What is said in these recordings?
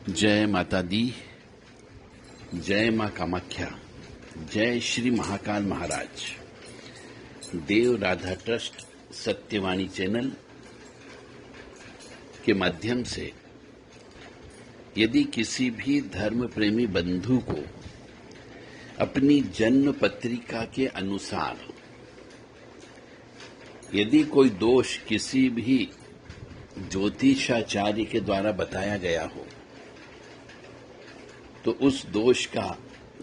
जय माता दी, जय मां कामाख्या, जय श्री महाकाल महाराज। देव राधा ट्रस्ट सत्यवाणी चैनल के माध्यम से यदि किसी भी धर्म प्रेमी बंधु को अपनी जन्म पत्रिका के अनुसार यदि कोई दोष किसी भी ज्योतिषाचार्य के द्वारा बताया गया हो तो उस दोष का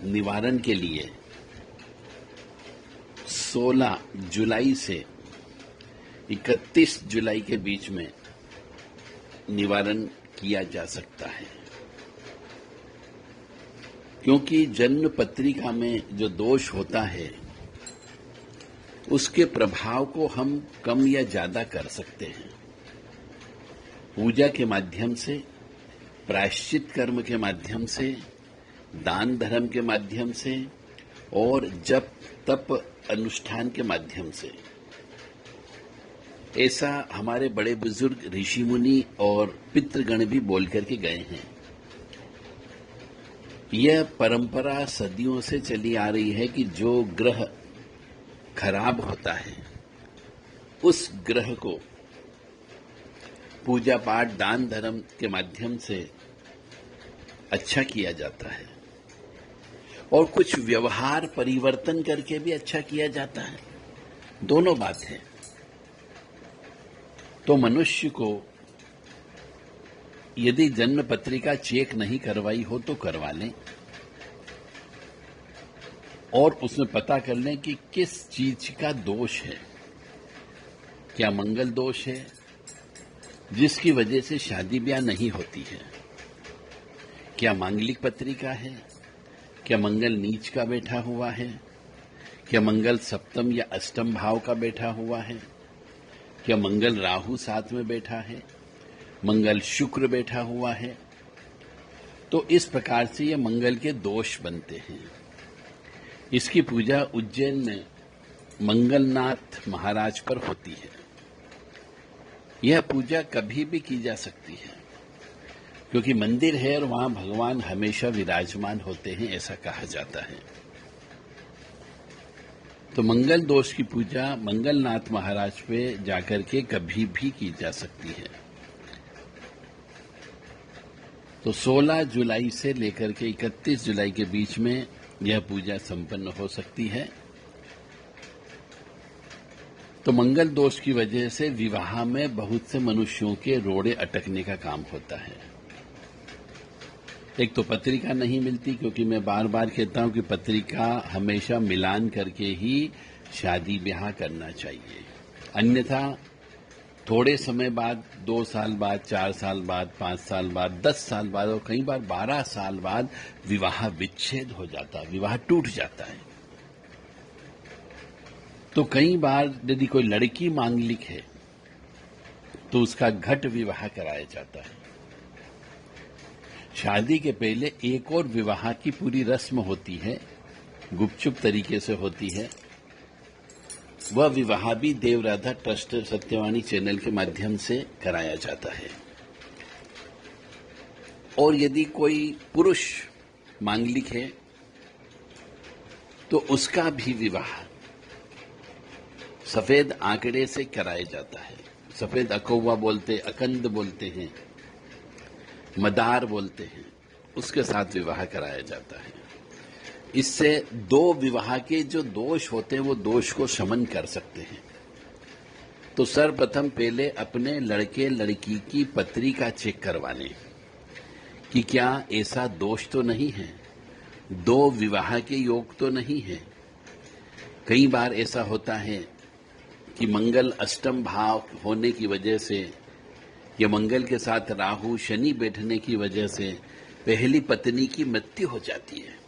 निवारण के लिए 16 जुलाई से 31 जुलाई के बीच में निवारण किया जा सकता है, क्योंकि जन्म पत्रिका में जो दोष होता है उसके प्रभाव को हम कम या ज्यादा कर सकते हैं। पूजा के माध्यम से, प्रायश्चित कर्म के माध्यम से, दान धर्म के माध्यम से और जप तप अनुष्ठान के माध्यम से। ऐसा हमारे बड़े बुजुर्ग ऋषि मुनि और पितृगण भी बोल करके गए हैं। यह परंपरा सदियों से चली आ रही है कि जो ग्रह खराब होता है उस ग्रह को पूजा पाठ दान धर्म के माध्यम से अच्छा किया जाता है और कुछ व्यवहार परिवर्तन करके भी अच्छा किया जाता है। दोनों बात है। तो मनुष्य को यदि जन्म पत्रिका चेक नहीं करवाई हो तो करवा लें और उसमें पता कर लें कि किस चीज का दोष है। क्या मंगल दोष है जिसकी वजह से शादी ब्याह नहीं होती है? क्या मांगलिक पत्रिका है? क्या मंगल नीच का बैठा हुआ है? क्या मंगल सप्तम या अष्टम भाव का बैठा हुआ है? क्या मंगल राहु साथ में बैठा है? मंगल शुक्र बैठा हुआ है? तो इस प्रकार से ये मंगल के दोष बनते हैं। इसकी पूजा उज्जैन में मंगलनाथ महाराज पर होती है। यह पूजा कभी भी की जा सकती है क्योंकि मंदिर है और वहां भगवान हमेशा विराजमान होते हैं, ऐसा कहा जाता है। तो मंगल दोष की पूजा मंगलनाथ महाराज पे जाकर के कभी भी की जा सकती है। तो 16 जुलाई से लेकर के 31 जुलाई के बीच में यह पूजा संपन्न हो सकती है। तो मंगल दोष की वजह से विवाह में बहुत से मनुष्यों के रोड़े अटकने का काम होता है। एक तो पत्रिका नहीं मिलती, क्योंकि मैं बार बार कहता हूं कि पत्रिका हमेशा मिलान करके ही शादी ब्याह करना चाहिए। अन्यथा थोड़े समय बाद, 2 साल बाद, 4 साल बाद, 5 साल बाद, 10 साल बाद और कई बार 12 साल बाद विवाह विच्छेद हो जाता है, विवाह टूट जाता है। तो कई बार यदि कोई लड़की मांगलिक है तो उसका घट विवाह कराया जाता है। शादी के पहले एक और विवाह की पूरी रस्म होती है, गुपचुप तरीके से होती है। वह विवाह भी देव राधा ट्रस्ट सत्यवाणी चैनल के माध्यम से कराया जाता है। और यदि कोई पुरुष मांगलिक है तो उसका भी विवाह सफेद आंकड़े से कराया जाता है। सफेद अकौवा बोलते, अकंद बोलते हैं, मदार बोलते हैं, उसके साथ विवाह कराया जाता है। इससे 2 विवाह के जो दोष होते हैं वो दोष को शमन कर सकते हैं। तो सर्वप्रथम पहले अपने लड़के लड़की की पत्रिका चेक करवा लें कि क्या ऐसा दोष तो नहीं है, 2 विवाह के योग तो नहीं है। कई बार ऐसा होता है कि मंगल अष्टम भाव होने की वजह से या मंगल के साथ राहु शनि बैठने की वजह से पहली पत्नी की मृत्यु हो जाती है।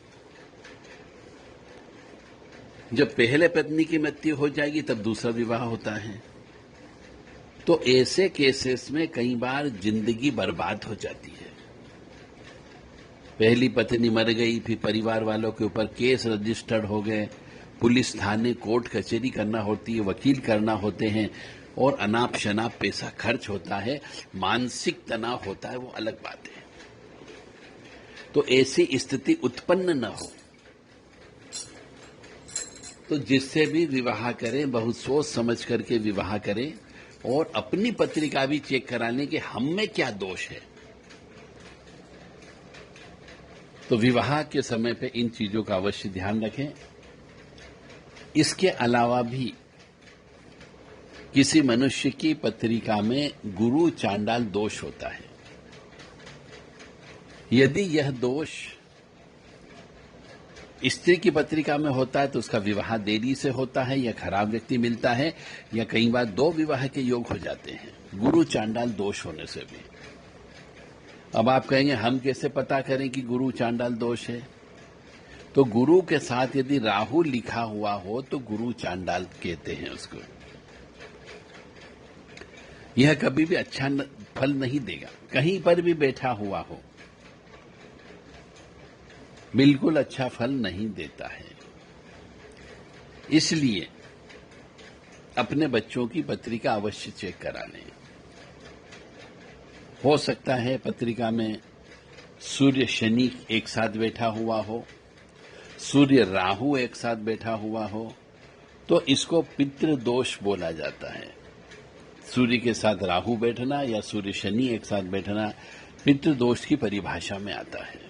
जब पहले पत्नी की मृत्यु हो जाएगी तब दूसरा विवाह होता है। तो ऐसे केसेस में कई बार जिंदगी बर्बाद हो जाती है। पहली पत्नी मर गई, फिर परिवार वालों के ऊपर केस रजिस्टर्ड हो गए, पुलिस थाने कोर्ट कचहरी करना होती है, वकील करना होते हैं और अनाप शनाप पैसा खर्च होता है, मानसिक तनाव होता है, वो अलग बात है। तो ऐसी स्थिति उत्पन्न न हो। तो जिससे भी विवाह करें बहुत सोच समझ करके विवाह करें और अपनी पत्रिका भी चेक करा लें कि हम में क्या दोष है। तो विवाह के समय पे इन चीजों का अवश्य ध्यान रखें। इसके अलावा भी किसी मनुष्य की पत्रिका में गुरु चांडाल दोष होता है। यदि यह दोष स्त्री की पत्रिका में होता है तो उसका विवाह देरी से होता है या खराब व्यक्ति मिलता है या कई बार 2 विवाह के योग हो जाते हैं गुरु चांडाल दोष होने से भी। अब आप कहेंगे हम कैसे पता करें कि गुरु चांडाल दोष है? तो गुरु के साथ यदि राहु लिखा हुआ हो तो गुरु चांडाल कहते हैं उसको। यह कभी भी अच्छा फल नहीं देगा, कहीं पर भी बैठा हुआ हो बिल्कुल अच्छा फल नहीं देता है। इसलिए अपने बच्चों की पत्रिका अवश्य चेक करा लें। हो सकता है पत्रिका में सूर्य शनि एक साथ बैठा हुआ हो, सूर्य राहु एक साथ बैठा हुआ हो, तो इसको पितृ दोष बोला जाता है। सूर्य के साथ राहु बैठना या सूर्य शनि एक साथ बैठना पितृ दोष की परिभाषा में आता है।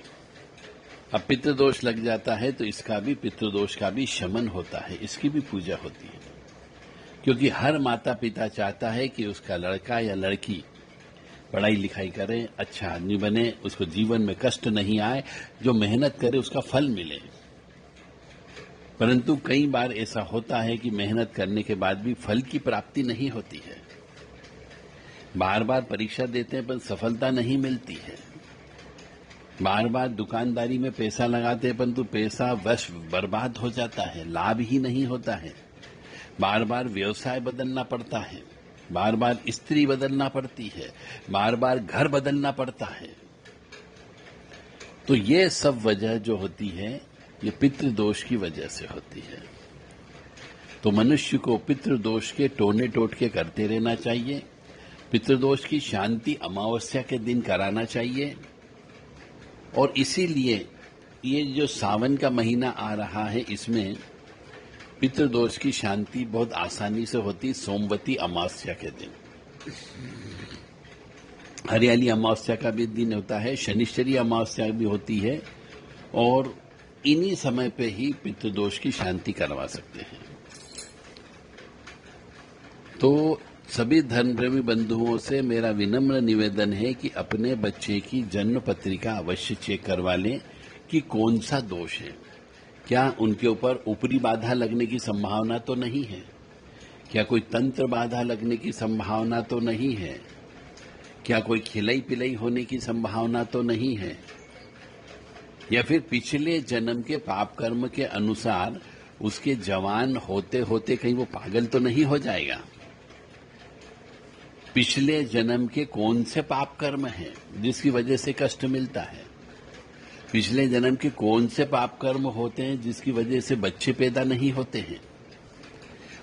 अब पितृदोष लग जाता है तो इसका भी पितृदोष का भी शमन होता है, इसकी भी पूजा होती है। क्योंकि हर माता पिता चाहता है कि उसका लड़का या लड़की पढ़ाई लिखाई करे, अच्छा आदमी बने, उसको जीवन में कष्ट नहीं आए, जो मेहनत करे उसका फल मिले। परंतु कई बार ऐसा होता है कि मेहनत करने के बाद भी फल की प्राप्ति नहीं होती है। बार बार परीक्षा देते हैं पर सफलता नहीं मिलती है। बार बार दुकानदारी में पैसा लगाते हैं परंतु पैसा वश बर्बाद हो जाता है, लाभ ही नहीं होता है। बार बार व्यवसाय बदलना पड़ता है, बार बार स्त्री बदलना पड़ती है, बार बार घर बदलना पड़ता है। तो ये सब वजह जो होती है ये पितृदोष की वजह से होती है। तो मनुष्य को पितृदोष के टोने टोटके करते रहना चाहिए। पितृदोष की शांति अमावस्या के दिन कराना चाहिए। और इसीलिए ये जो सावन का महीना आ रहा है इसमें पितृदोष की शांति बहुत आसानी से होती। सोमवती अमावस्या के दिन, हरियाली अमावस्या का भी दिन होता है, शनिश्चरी अमावस्या भी होती है और इन्हीं समय पे ही पितृदोष की शांति करवा सकते हैं। तो सभी धर्मप्रेमी बंधुओं से मेरा विनम्र निवेदन है कि अपने बच्चे की जन्म पत्रिका अवश्य चेक करवा लें कि कौन सा दोष है। क्या उनके ऊपर ऊपरी बाधा लगने की संभावना तो नहीं है? क्या कोई तंत्र बाधा लगने की संभावना तो नहीं है? क्या कोई खिलाई पिलाई होने की संभावना तो नहीं है? या फिर पिछले जन्म के पाप कर्म के अनुसार उसके जवान होते होते कहीं वो पागल तो नहीं हो जाएगा? पिछले जन्म के कौन से पाप कर्म हैं जिसकी वजह से कष्ट मिलता है? पिछले जन्म के कौन से पाप कर्म होते हैं जिसकी वजह से बच्चे पैदा नहीं होते हैं?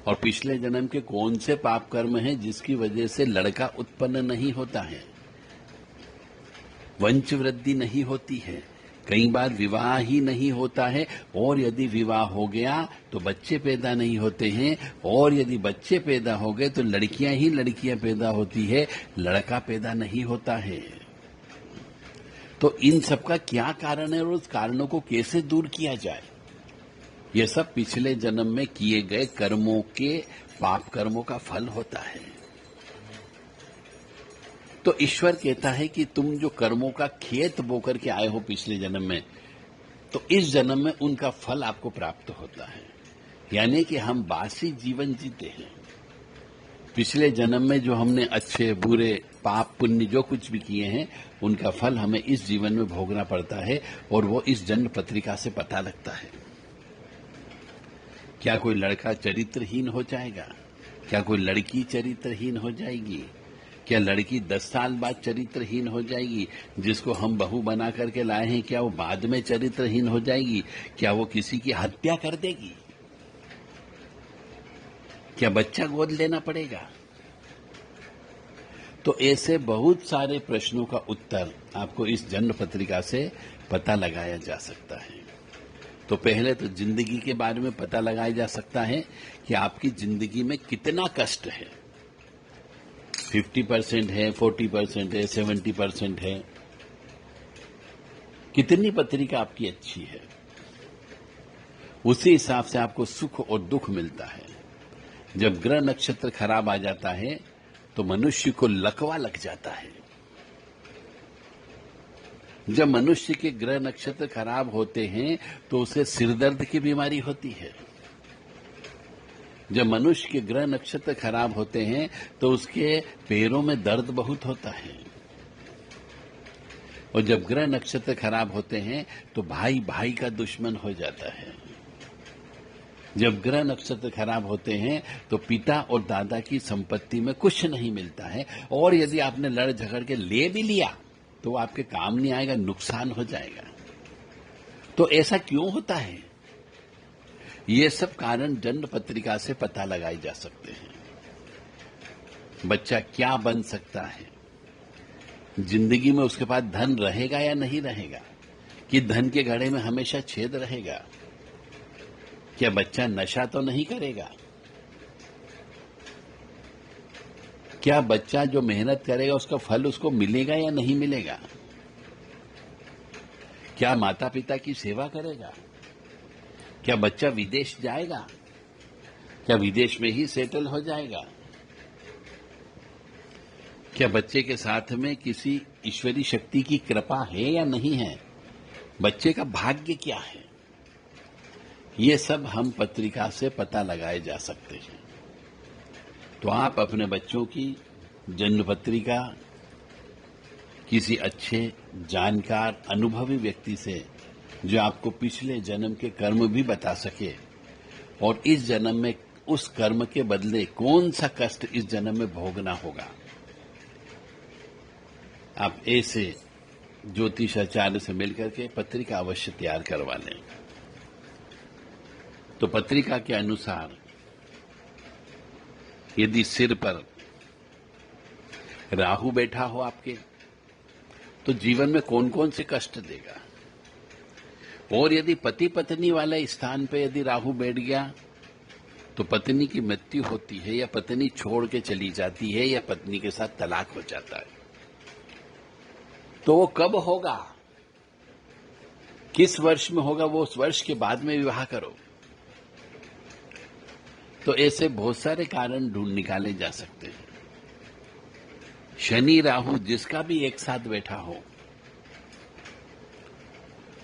और पिछले जन्म के कौन से पाप कर्म हैं जिसकी वजह से लड़का उत्पन्न नहीं होता है, वंश वृद्धि नहीं होती है, कई बार विवाह ही नहीं होता है, और यदि विवाह हो गया तो बच्चे पैदा नहीं होते हैं, और यदि बच्चे पैदा हो गए तो लड़कियां ही लड़कियां पैदा होती है, लड़का पैदा नहीं होता है। तो इन सब का क्या कारण है और उस कारणों को कैसे दूर किया जाए? यह सब पिछले जन्म में किए गए कर्मों के पाप कर्मों का फल होता है। तो ईश्वर कहता है कि तुम जो कर्मों का खेत बोकर के आए हो पिछले जन्म में, तो इस जन्म में उनका फल आपको प्राप्त होता है। यानी कि हम बासी जीवन जीते हैं। पिछले जन्म में जो हमने अच्छे बुरे पाप पुण्य जो कुछ भी किए हैं उनका फल हमें इस जीवन में भोगना पड़ता है, और वो इस जन्म पत्रिका से पता लगता है। क्या कोई लड़का चरित्रहीन हो जाएगा? क्या कोई लड़की चरित्रहीन हो जाएगी? क्या लड़की 10 साल बाद चरित्रहीन हो जाएगी? जिसको हम बहू बना करके लाए हैं, क्या वो बाद में चरित्रहीन हो जाएगी? क्या वो किसी की हत्या कर देगी? क्या बच्चा गोद लेना पड़ेगा? तो ऐसे बहुत सारे प्रश्नों का उत्तर आपको इस जन्म पत्रिका से पता लगाया जा सकता है। तो पहले तो जिंदगी के बारे में पता लगाया जा सकता है कि आपकी जिंदगी में कितना कष्ट है। 50% है, 40% है, 70% है, कितनी पत्रिका आपकी अच्छी है, उसी हिसाब से आपको सुख और दुख मिलता है। जब ग्रह नक्षत्र खराब आ जाता है तो मनुष्य को लकवा लग जाता है। जब मनुष्य के ग्रह नक्षत्र खराब होते हैं तो उसे सिरदर्द की बीमारी होती है। जब मनुष्य के ग्रह नक्षत्र खराब होते हैं तो उसके पैरों में दर्द बहुत होता है। और जब ग्रह नक्षत्र खराब होते हैं तो भाई भाई का दुश्मन हो जाता है। जब ग्रह नक्षत्र खराब होते हैं तो पिता और दादा की संपत्ति में कुछ नहीं मिलता है, और यदि आपने लड़ झगड़ के ले भी लिया तो आपके काम नहीं आएगा, नुकसान हो जाएगा। तो ऐसा क्यों होता है? ये सब कारण जन्म पत्रिका से पता लगाए जा सकते हैं। बच्चा क्या बन सकता है, जिंदगी में उसके पास धन रहेगा या नहीं रहेगा, कि धन के घड़े में हमेशा छेद रहेगा, क्या बच्चा नशा तो नहीं करेगा, क्या बच्चा जो मेहनत करेगा उसका फल उसको मिलेगा या नहीं मिलेगा, क्या माता पिता की सेवा करेगा, क्या बच्चा विदेश जाएगा, क्या विदेश में ही सेटल हो जाएगा, क्या बच्चे के साथ में किसी ईश्वरी शक्ति की कृपा है या नहीं है, बच्चे का भाग्य क्या है, ये सब हम पत्रिका से पता लगाए जा सकते हैं। तो आप अपने बच्चों की जन्म पत्रिका किसी अच्छे जानकार अनुभवी व्यक्ति से, जो आपको पिछले जन्म के कर्म भी बता सके और इस जन्म में उस कर्म के बदले कौन सा कष्ट इस जन्म में भोगना होगा, आप ऐसे ज्योतिषाचार्य से मिलकर के पत्रिका अवश्य तैयार करवा लें। तो पत्रिका के अनुसार यदि सिर पर राहु बैठा हो आपके, तो जीवन में कौन कौन से कष्ट देगा, और यदि पति पत्नी वाले स्थान पे यदि राहु बैठ गया तो पत्नी की मृत्यु होती है, या पत्नी छोड़ के चली जाती है, या पत्नी के साथ तलाक हो जाता है। तो वो कब होगा, किस वर्ष में होगा, वो उस वर्ष के बाद में विवाह करो। तो ऐसे बहुत सारे कारण ढूंढ निकाले जा सकते हैं। शनि राहु जिसका भी एक साथ बैठा हो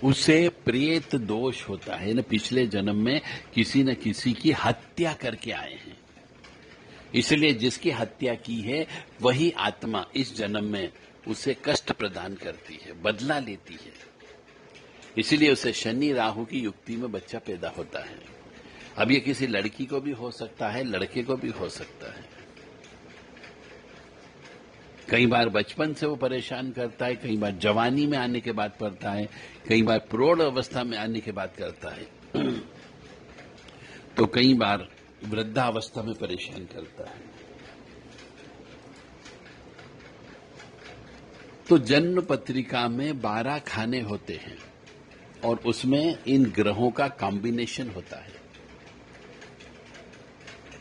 उसे प्रेत दोष होता है, न पिछले जन्म में किसी न किसी की हत्या करके आए हैं, इसलिए जिसकी हत्या की है वही आत्मा इस जन्म में उसे कष्ट प्रदान करती है, बदला लेती है। इसलिए उसे शनि राहु की युक्ति में बच्चा पैदा होता है। अब ये किसी लड़की को भी हो सकता है, लड़के को भी हो सकता है। कई बार बचपन से वो परेशान करता है, कई बार जवानी में आने के बाद पड़ता है, कई बार प्रौढ़ अवस्था में आने के बाद करता है, तो कई बार वृद्धावस्था में परेशान करता है। तो जन्म पत्रिका में 12 खाने होते हैं और उसमें इन ग्रहों का कॉम्बिनेशन होता है।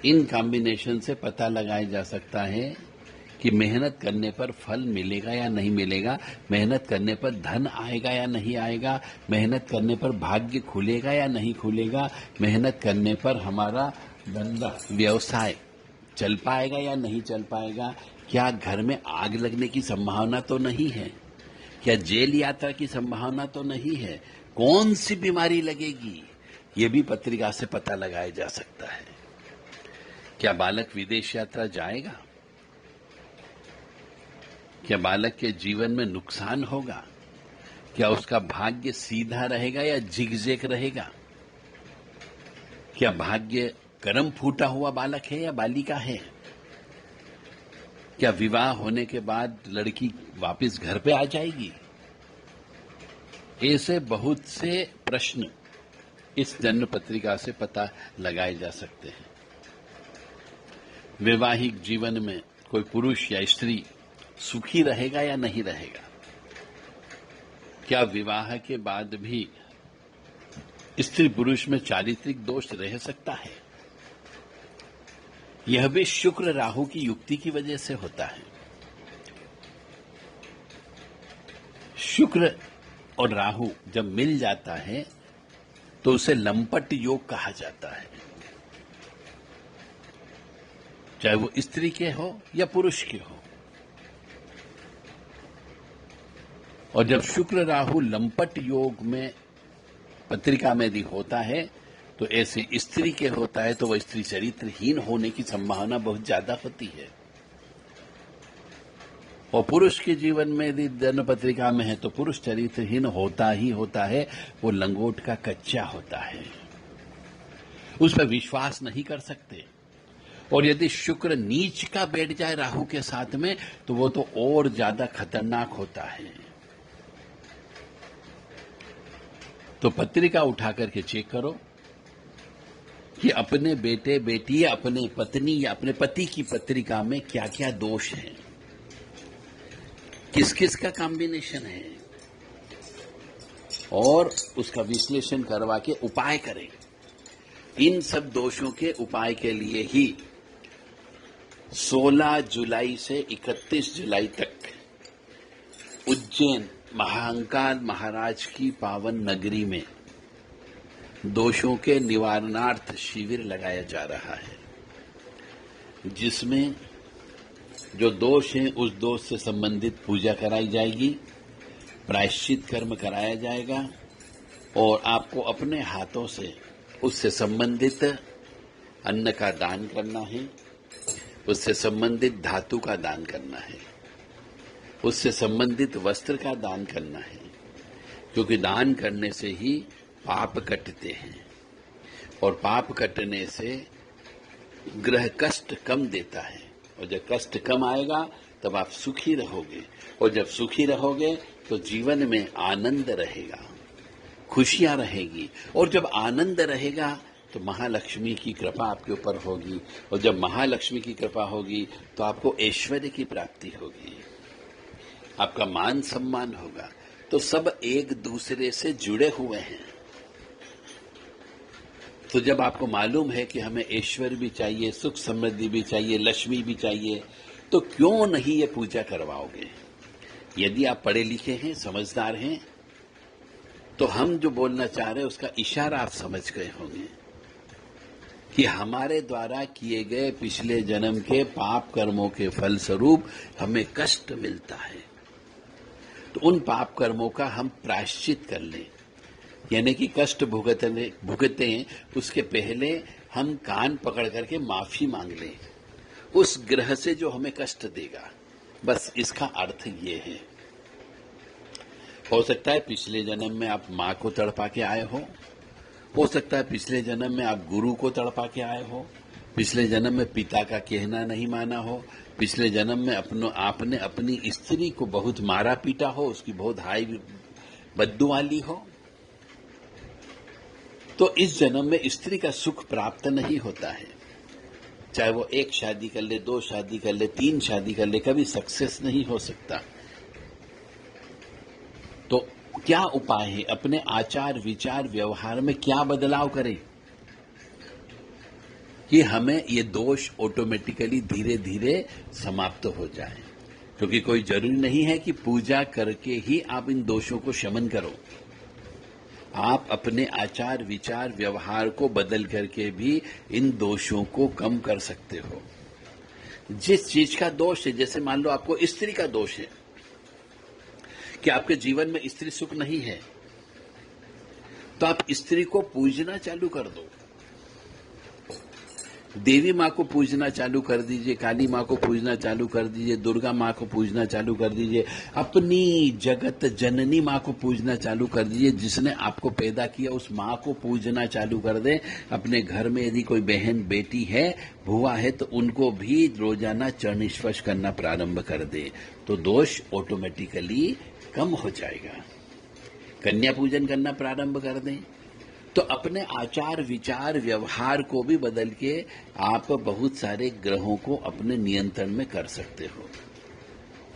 इन कॉम्बिनेशन से पता लगाया जा सकता है कि मेहनत करने पर फल मिलेगा या नहीं मिलेगा, मेहनत करने पर धन आएगा या नहीं आएगा, मेहनत करने पर भाग्य खुलेगा या नहीं खुलेगा, मेहनत करने पर हमारा धंधा व्यवसाय चल पाएगा या नहीं चल पाएगा, क्या घर में आग लगने की संभावना तो नहीं है, क्या जेल यात्रा की संभावना तो नहीं है, कौन सी बीमारी लगेगी, ये भी पत्रिका से पता लगाया जा सकता है। क्या बालक विदेश यात्रा जाएगा, क्या बालक के जीवन में नुकसान होगा, क्या उसका भाग्य सीधा रहेगा या झिकझैक रहेगा, क्या भाग्य कर्म फूटा हुआ बालक है या बालिका है, क्या विवाह होने के बाद लड़की वापस घर पे आ जाएगी। ऐसे बहुत से प्रश्न इस जन्म पत्रिका से पता लगाए जा सकते हैं। वैवाहिक जीवन में कोई पुरुष या स्त्री सुखी रहेगा या नहीं रहेगा? क्या विवाह के बाद भी स्त्री पुरुष में चारित्रिक दोष रह सकता है? यह भी शुक्र राहु की युक्ति की वजह से होता है। शुक्र और राहु जब मिल जाता है तो उसे लंपट योग कहा जाता है, चाहे वो स्त्री के हो या पुरुष के हो। और जब शुक्र राहु लंपट योग में पत्रिका में यदि होता है तो ऐसे स्त्री के होता है तो वह स्त्री चरित्रहीन होने की संभावना बहुत ज्यादा होती है। और पुरुष के जीवन में यदि जन्म पत्रिका में है तो पुरुष चरित्रहीन होता ही होता है, वो लंगोट का कच्चा होता है, उस पर विश्वास नहीं कर सकते। और यदि शुक्र नीच का बैठ जाए राहु के साथ में तो वो तो और ज्यादा खतरनाक होता है। तो पत्रिका उठा करके चेक करो कि अपने बेटे बेटी या अपने पत्नी या अपने पति की पत्रिका में क्या क्या दोष हैं, किस किस का कॉम्बिनेशन है, और उसका विश्लेषण करवा के उपाय करें। इन सब दोषों के उपाय के लिए ही 16 जुलाई से 31 जुलाई तक उज्जैन महाकाल महाराज की पावन नगरी में दोषों के निवारणार्थ शिविर लगाया जा रहा है, जिसमें जो दोष हैं उस दोष से संबंधित पूजा कराई जाएगी, प्रायश्चित कर्म कराया जाएगा और आपको अपने हाथों से उससे संबंधित अन्न का दान करना है, उससे संबंधित धातु का दान करना है, उससे संबंधित वस्त्र का दान करना है, क्योंकि दान करने से ही पाप कटते हैं और पाप कटने से ग्रह कष्ट कम देता है। और जब कष्ट कम आएगा तब आप सुखी रहोगे, और जब सुखी रहोगे तो जीवन में आनंद रहेगा, खुशियां रहेगी, और जब आनंद रहेगा तो महालक्ष्मी की कृपा आपके ऊपर होगी, और जब महालक्ष्मी की कृपा होगी तो आपको ऐश्वर्य की प्राप्ति होगी, आपका मान सम्मान होगा। तो सब एक दूसरे से जुड़े हुए हैं। तो जब आपको मालूम है कि हमें ऐश्वर्य भी चाहिए, सुख समृद्धि भी चाहिए, लक्ष्मी भी चाहिए, तो क्यों नहीं ये पूजा करवाओगे? यदि आप पढ़े लिखे हैं, समझदार हैं, तो हम जो बोलना चाह रहे हैं उसका इशारा आप समझ गए होंगे कि हमारे द्वारा किए गए पिछले जन्म के पाप कर्मों के फलस्वरूप हमें कष्ट मिलता है, तो उन पाप कर्मों का हम प्रायश्चित कर लें, यानी कि कष्ट भुगते हैं उसके पहले हम कान पकड़ करके माफी मांग लें उस ग्रह से जो हमें कष्ट देगा। बस इसका अर्थ ये है। हो सकता है पिछले जन्म में आप मां को तड़पा के आए हो सकता है पिछले जन्म में आप गुरु को तड़पा के आए हो, पिछले जन्म में पिता का कहना नहीं माना हो, पिछले जन्म में आपने अपनी स्त्री को बहुत मारा पीटा हो, उसकी बहुत हाई बद्दुआ ली हो, तो इस जन्म में स्त्री का सुख प्राप्त नहीं होता है। चाहे वो 1 शादी कर ले, 2 शादी कर ले, 3 शादी कर ले, कभी सक्सेस नहीं हो सकता। तो क्या उपाय है? अपने आचार विचार व्यवहार में क्या बदलाव करें कि हमें ये दोष ऑटोमेटिकली धीरे धीरे समाप्त हो जाए? क्योंकि कोई जरूरी नहीं है कि पूजा करके ही आप इन दोषों को शमन करो। आप अपने आचार विचार व्यवहार को बदल करके भी इन दोषों को कम कर सकते हो। जिस चीज का दोष है, जैसे मान लो आपको स्त्री का दोष है कि आपके जीवन में स्त्री सुख नहीं है, तो आप स्त्री को पूजना चालू कर दो। देवी माँ को पूजना चालू कर दीजिए, काली माँ को पूजना चालू कर दीजिए, दुर्गा माँ को पूजना चालू कर दीजिए, अपनी जगत जननी माँ को पूजना चालू कर दीजिए। जिसने आपको पैदा किया उस माँ को पूजना चालू कर दें। अपने घर में यदि कोई बहन बेटी है, भुआ है, तो उनको भी रोजाना चरण स्पर्श करना प्रारंभ कर दें, तो दोष ऑटोमेटिकली कम हो जाएगा। कन्या पूजन करना प्रारंभ कर दें, तो अपने आचार विचार व्यवहार को भी बदल के आप बहुत सारे ग्रहों को अपने नियंत्रण में कर सकते हो।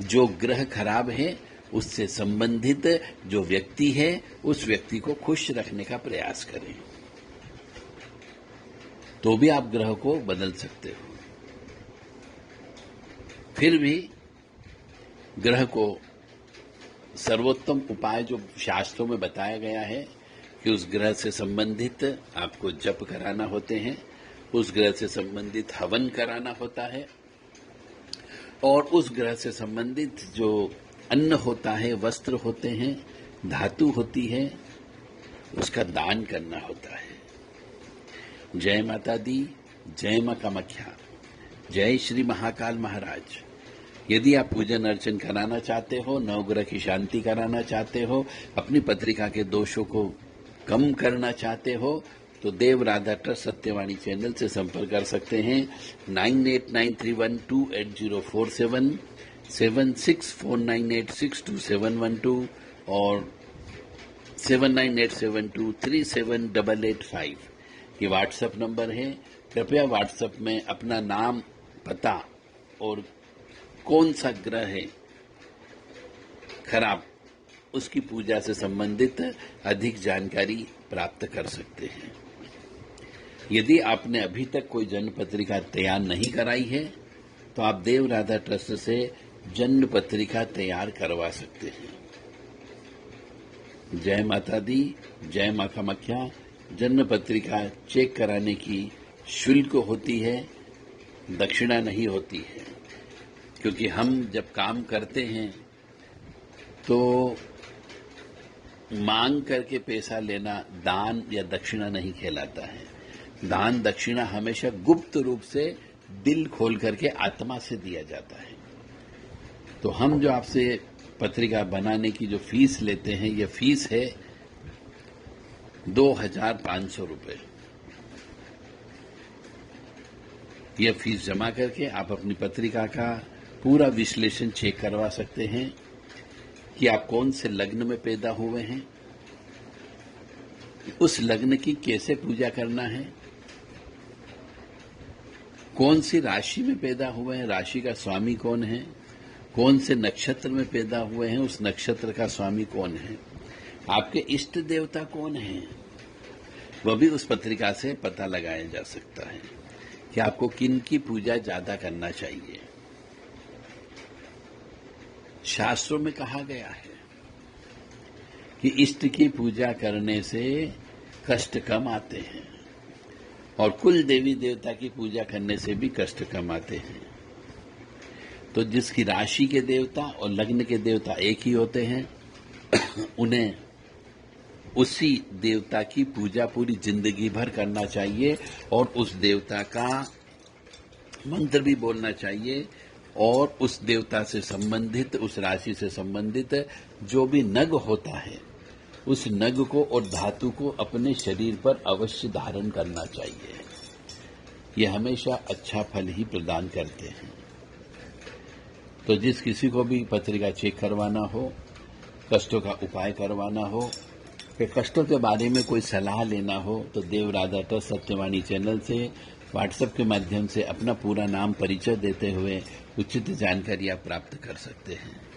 जो ग्रह खराब है उससे संबंधित जो व्यक्ति है उस व्यक्ति को खुश रखने का प्रयास करें, तो भी आप ग्रह को बदल सकते हो। फिर भी ग्रह को सर्वोत्तम उपाय जो शास्त्रों में बताया गया है कि उस ग्रह से संबंधित आपको जप कराना होते हैं, उस ग्रह से संबंधित हवन कराना होता है, और उस ग्रह से संबंधित जो अन्न होता है, वस्त्र होते हैं, धातु होती है, उसका दान करना होता है। जय माता दी, जय मां कामाख्या, जय श्री महाकाल महाराज। यदि आप पूजन अर्चन कराना चाहते हो, नवग्रह की शांति कराना चाहते हो, अपनी पत्रिका के दोषों को कम करना चाहते हो, तो देव राधा ट्रस्ट सत्यवाणी चैनल से संपर्क कर सकते हैं। 9893128047, 7649862712 और 7987237885 ये व्हाट्सएप नंबर है। कृपया व्हाट्सएप में अपना नाम, पता और कौन सा ग्रह है खराब उसकी पूजा से संबंधित अधिक जानकारी प्राप्त कर सकते हैं। यदि आपने अभी तक कोई जन्म पत्रिका तैयार नहीं कराई है तो आप देव राधा ट्रस्ट से जन्म पत्रिका तैयार करवा सकते हैं। जय माता दी, जय मां कामाख्या। जन्म पत्रिका चेक कराने की शुल्क होती है, दक्षिणा नहीं होती है, क्योंकि हम जब काम करते हैं तो मांग करके पैसा लेना दान या दक्षिणा नहीं कहलाता है। दान दक्षिणा हमेशा गुप्त रूप से दिल खोल करके आत्मा से दिया जाता है। तो हम जो आपसे पत्रिका बनाने की जो फीस लेते हैं, यह फीस है 2500 रुपये। यह फीस जमा करके आप अपनी पत्रिका का पूरा विश्लेषण चेक करवा सकते हैं कि आप कौन से लग्न में पैदा हुए हैं, उस लग्न की कैसे पूजा करना है, कौन सी राशि में पैदा हुए हैं, राशि का स्वामी कौन है, कौन से नक्षत्र में पैदा हुए हैं, उस नक्षत्र का स्वामी कौन है, आपके इष्ट देवता कौन है, वह भी उस पत्रिका से पता लगाया जा सकता है कि आपको किन की पूजा ज्यादा करना चाहिए। शास्त्रों में कहा गया है कि इष्ट की पूजा करने से कष्ट कम आते हैं और कुल देवी देवता की पूजा करने से भी कष्ट कम आते हैं। तो जिसकी राशि के देवता और लग्न के देवता एक ही होते हैं, उन्हें उसी देवता की पूजा पूरी जिंदगी भर करना चाहिए और उस देवता का मंत्र भी बोलना चाहिए, और उस देवता से संबंधित, उस राशि से संबंधित जो भी नग होता है, उस नग को और धातु को अपने शरीर पर अवश्य धारण करना चाहिए। ये हमेशा अच्छा फल ही प्रदान करते हैं। तो जिस किसी को भी पत्रिका चेक करवाना हो, कष्टों का उपाय करवाना हो, फिर कष्टों के बारे में कोई सलाह लेना हो, तो देव राधा ट्रस्ट सत्यवाणी चैनल से व्हाट्सएप के माध्यम से अपना पूरा नाम, परिचय देते हुए उचित जानकारी आप प्राप्त कर सकते हैं।